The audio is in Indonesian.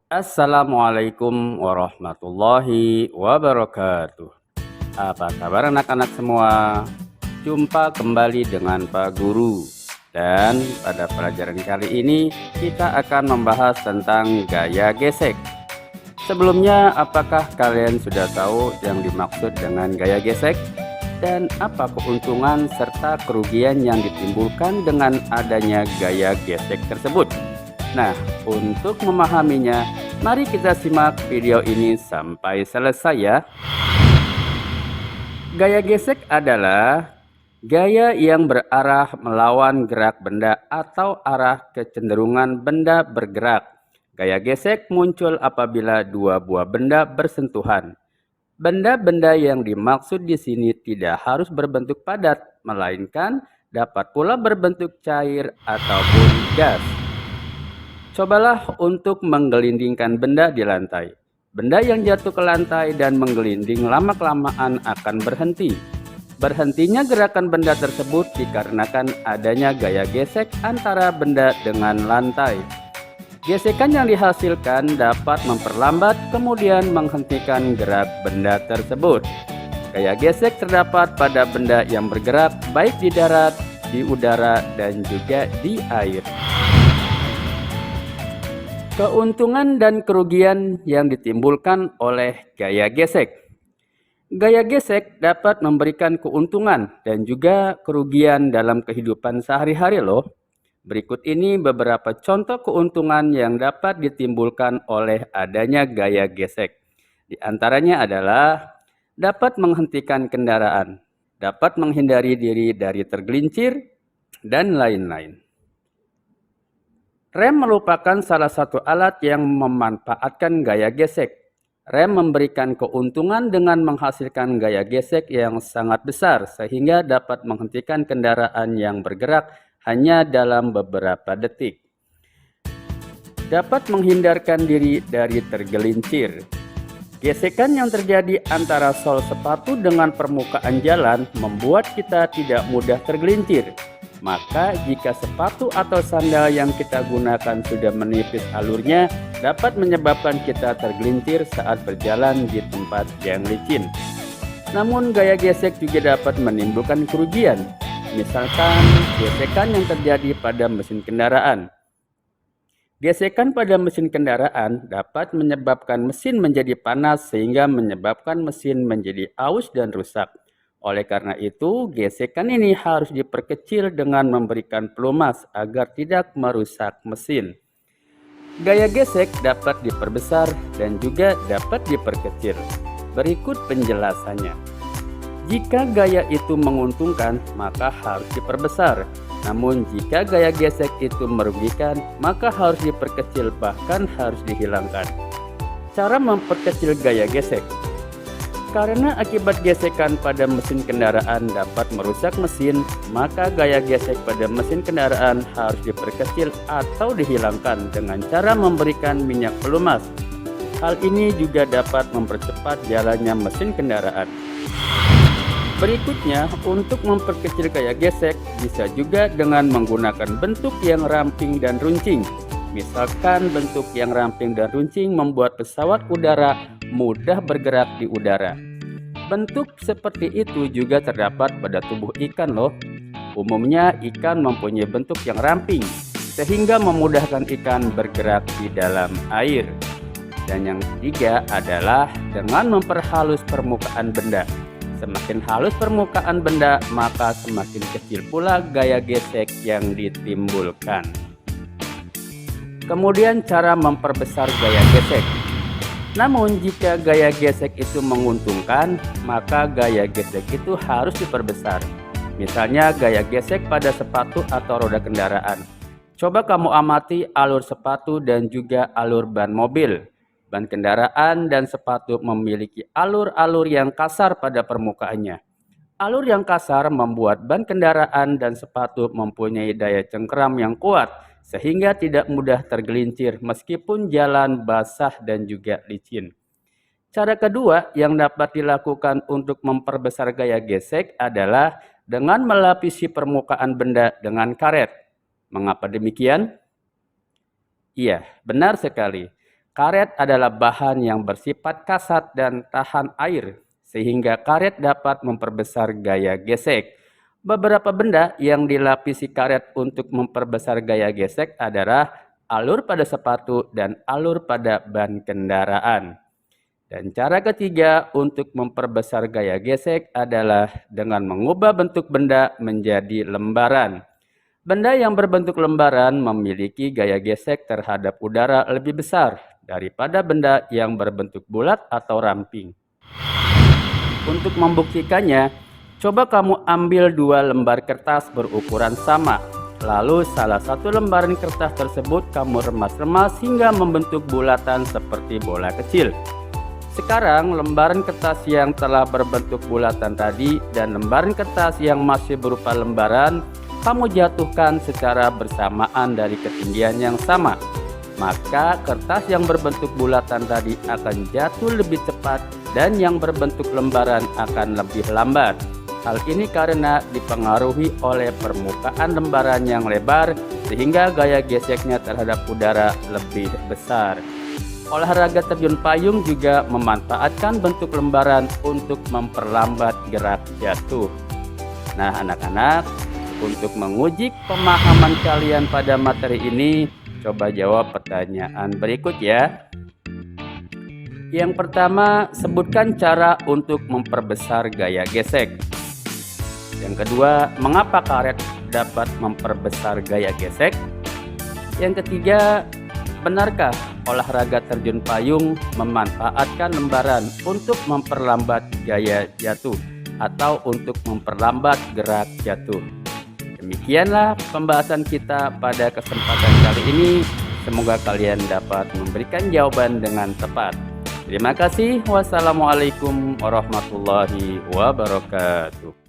Assalamualaikum warahmatullahi wabarakatuh. Apa kabar anak-anak semua? Jumpa kembali dengan Pak Guru. Dan pada pelajaran kali ini kita akan membahas tentang gaya gesek. Sebelumnya, apakah kalian sudah tahu yang dimaksud dengan gaya gesek? Dan apa keuntungan serta kerugian yang ditimbulkan dengan adanya gaya gesek tersebut? Nah, untuk memahaminya, mari kita simak video ini sampai selesai ya. Gaya gesek adalah gaya yang berarah melawan gerak benda atau arah kecenderungan benda bergerak. Gaya gesek muncul apabila dua buah benda bersentuhan. Benda-benda yang dimaksud di sini tidak harus berbentuk padat, melainkan dapat pula berbentuk cair ataupun gas. Cobalah untuk menggelindingkan benda di lantai. Benda yang jatuh ke lantai dan menggelinding lama-kelamaan akan berhenti. Berhentinya gerakan benda tersebut dikarenakan adanya gaya gesek antara benda dengan lantai. Gesekan yang dihasilkan dapat memperlambat kemudian menghentikan gerak benda tersebut. Gaya gesek terdapat pada benda yang bergerak baik di darat, di udara, dan juga di air. Keuntungan dan kerugian yang ditimbulkan oleh gaya gesek. Gaya gesek dapat memberikan keuntungan dan juga kerugian dalam kehidupan sehari-hari loh. Berikut ini beberapa contoh keuntungan yang dapat ditimbulkan oleh adanya gaya gesek. Di antaranya adalah dapat menghentikan kendaraan, dapat menghindari diri dari tergelincir, dan lain-lain. Rem merupakan salah satu alat yang memanfaatkan gaya gesek. Rem memberikan keuntungan dengan menghasilkan gaya gesek yang sangat besar sehingga dapat menghentikan kendaraan yang bergerak hanya dalam beberapa detik. Dapat menghindarkan diri dari tergelincir. Gesekan yang terjadi antara sol sepatu dengan permukaan jalan membuat kita tidak mudah tergelincir. Maka jika sepatu atau sandal yang kita gunakan sudah menipis alurnya, dapat menyebabkan kita tergelincir saat berjalan di tempat yang licin. Namun gaya gesek juga dapat menimbulkan kerugian, misalkan gesekan yang terjadi pada mesin kendaraan. Gesekan pada mesin kendaraan dapat menyebabkan mesin menjadi panas sehingga menyebabkan mesin menjadi aus dan rusak. Oleh karena itu, gesekan ini harus diperkecil dengan memberikan pelumas agar tidak merusak mesin. Gaya gesek dapat diperbesar dan juga dapat diperkecil. Berikut penjelasannya. Jika gaya itu menguntungkan, maka harus diperbesar. Namun jika gaya gesek itu merugikan, maka harus diperkecil bahkan harus dihilangkan. Cara memperkecil gaya gesek. Karena akibat gesekan pada mesin kendaraan dapat merusak mesin, maka gaya gesek pada mesin kendaraan harus diperkecil atau dihilangkan dengan cara memberikan minyak pelumas. Hal ini juga dapat mempercepat jalannya mesin kendaraan. Berikutnya, untuk memperkecil gaya gesek bisa juga dengan menggunakan bentuk yang ramping dan runcing. Misalkan bentuk yang ramping dan runcing membuat pesawat udara mudah bergerak di udara. Bentuk seperti itu juga terdapat pada tubuh ikan loh. Umumnya ikan mempunyai bentuk yang ramping sehingga memudahkan ikan bergerak di dalam air. Dan yang ketiga adalah dengan memperhalus permukaan benda. Semakin halus permukaan benda, maka semakin kecil pula gaya gesek yang ditimbulkan. Kemudian cara memperbesar gaya gesek. Namun jika gaya gesek itu menguntungkan, maka gaya gesek itu harus diperbesar. Misalnya gaya gesek pada sepatu atau roda kendaraan. Coba kamu amati alur sepatu dan juga alur ban mobil. Ban kendaraan dan sepatu memiliki alur-alur yang kasar pada permukaannya. Alur yang kasar membuat ban kendaraan dan sepatu mempunyai daya cengkeram yang kuat, sehingga tidak mudah tergelincir meskipun jalan basah dan juga licin. Cara kedua yang dapat dilakukan untuk memperbesar gaya gesek adalah dengan melapisi permukaan benda dengan karet. Mengapa demikian? Iya, benar sekali. Karet adalah bahan yang bersifat kasat dan tahan air, sehingga karet dapat memperbesar gaya gesek. Beberapa benda yang dilapisi karet untuk memperbesar gaya gesek adalah alur pada sepatu dan alur pada ban kendaraan. Dan cara ketiga untuk memperbesar gaya gesek adalah dengan mengubah bentuk benda menjadi lembaran. Benda yang berbentuk lembaran memiliki gaya gesek terhadap udara lebih besar daripada benda yang berbentuk bulat atau ramping. Untuk membuktikannya, coba kamu ambil 2 lembar kertas berukuran sama. Lalu salah satu lembaran kertas tersebut kamu remas-remas hingga membentuk bulatan seperti bola kecil. Sekarang lembaran kertas yang telah berbentuk bulatan tadi dan lembaran kertas yang masih berupa lembaran kamu jatuhkan secara bersamaan dari ketinggian yang sama. Maka kertas yang berbentuk bulatan tadi akan jatuh lebih cepat dan yang berbentuk lembaran akan lebih lambat. Hal ini karena dipengaruhi oleh permukaan lembaran yang lebar sehingga gaya geseknya terhadap udara lebih besar. Olahraga terjun payung juga memanfaatkan bentuk lembaran untuk memperlambat gerak jatuh. Nah anak-anak, untuk menguji pemahaman kalian pada materi ini, coba jawab pertanyaan berikut ya. Yang pertama, sebutkan cara untuk memperbesar gaya gesek. Yang kedua, mengapa karet dapat memperbesar gaya gesek? Yang ketiga, benarkah olahraga terjun payung memanfaatkan lembaran untuk memperlambat gaya jatuh atau untuk memperlambat gerak jatuh? Demikianlah pembahasan kita pada kesempatan kali ini. Semoga kalian dapat memberikan jawaban dengan tepat. Terima kasih. Wassalamualaikum warahmatullahi wabarakatuh.